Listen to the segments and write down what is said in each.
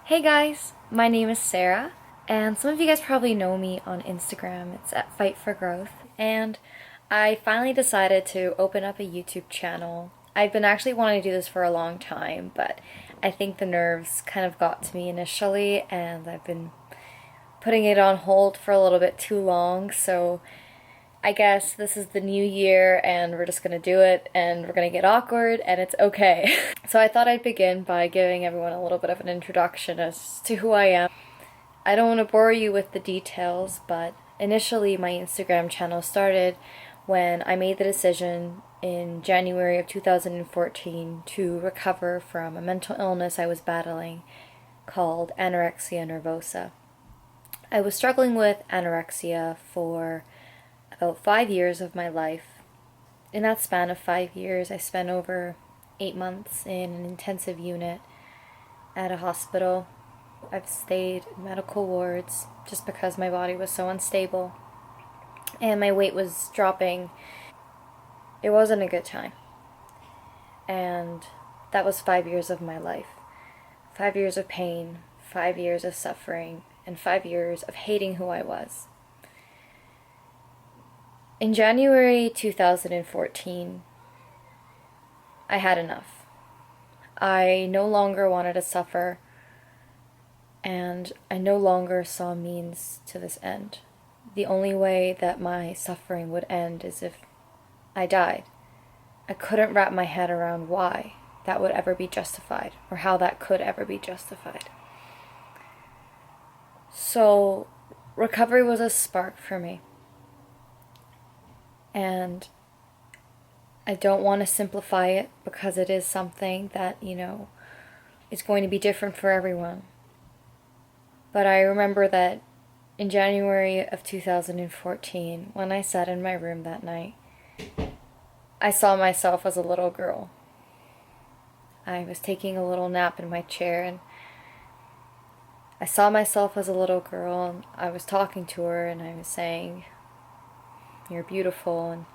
Hey guys, my name is Sarah, and some of you guys probably know me on Instagram. It's at fightforgrowth, and I finally decided to open up a YouTube channel. I've been actually wanting to do this for a long time, but I think the nerves kind of got to me initially, and I've been putting it on hold for a little bit too long, so I guess this is the new year and we're just gonna do it and we're gonna get awkward and it's okay. So I thought I'd begin by giving everyone a little bit of an introduction as to who I am. I don't want to bore you with the details, but initially my Instagram channel started when I made the decision in January of 2014 to recover from a mental illness I was battling called anorexia nervosa. I was struggling with anorexia for about 5 years of my life. In that span of 5 years, I spent over 8 months in an intensive unit at a hospital. I've stayed in medical wards just because my body was so unstable and my weight was dropping. It wasn't a good time. And that was 5 years of my life. 5 years of pain, 5 years of suffering, and 5 years of hating who I was. In January 2014, I had enough. I no longer wanted to suffer, and I no longer saw means to this end. The only way that my suffering would end is if I died. I couldn't wrap my head around why that would ever be justified, or how that could ever be justified. So, recovery was a spark for me. And I don't want to simplify it because it is something that, is going to be different for everyone. But I remember that in January of 2014, when I sat in my room that night, I saw myself as a little girl. I was taking a little nap in my chair and I saw myself as a little girl and I was talking to her and I was saying, "You're beautiful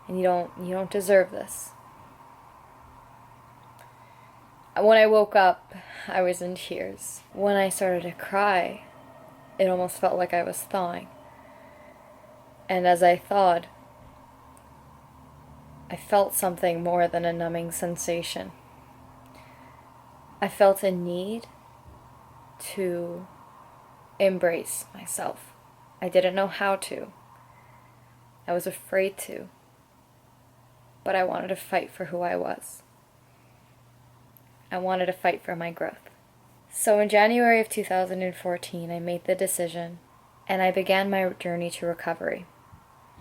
and you don't deserve this." When I woke up, I was in tears. When I started to cry, it almost felt like I was thawing. And as I thawed, I felt something more than a numbing sensation. I felt a need to embrace myself. I didn't know how to. I was afraid to, but I wanted to fight for who I was. I wanted to fight for my growth. So in January of 2014, I made the decision and I began my journey to recovery.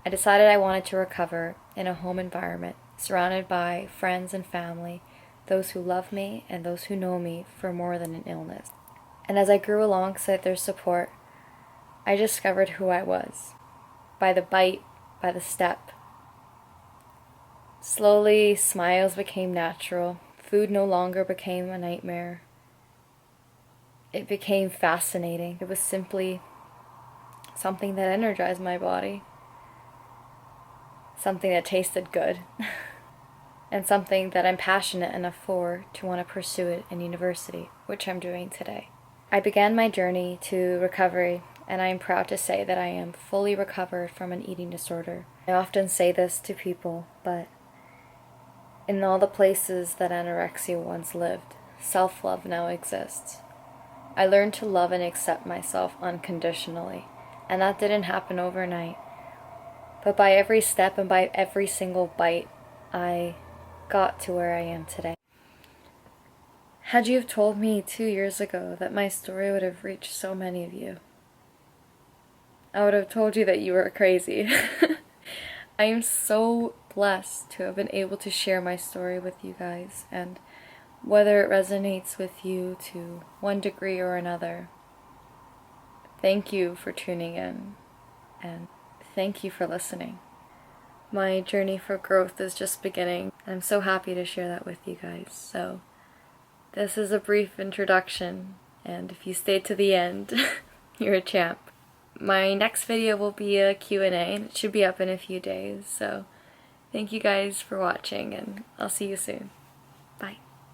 I decided I wanted to recover in a home environment, surrounded by friends and family, those who love me and those who know me for more than an illness. And as I grew alongside their support, I discovered who I was. By the bite, by the step. Slowly, smiles became natural. Food no longer became a nightmare. It became fascinating. It was simply something that energized my body. Something that tasted good. And something that I'm passionate enough for to want to pursue it in university, which I'm doing today. I began my journey to recovery, and I am proud to say that I am fully recovered from an eating disorder. I often say this to people, but in all the places that anorexia once lived, self-love now exists. I learned to love and accept myself unconditionally, and that didn't happen overnight. But by every step and by every single bite, I got to where I am today. Had you have told me 2 years ago that my story would have reached so many of you, I would have told you that you were crazy. I am so blessed to have been able to share my story with you guys, and whether it resonates with you to one degree or another, thank you for tuning in, and thank you for listening. My journey for growth is just beginning, and I'm so happy to share that with you guys. So this is a brief introduction, and if you stayed to the end, you're a champ. My next video will be a Q&A, and it should be up in a few days, so thank you guys for watching, and I'll see you soon.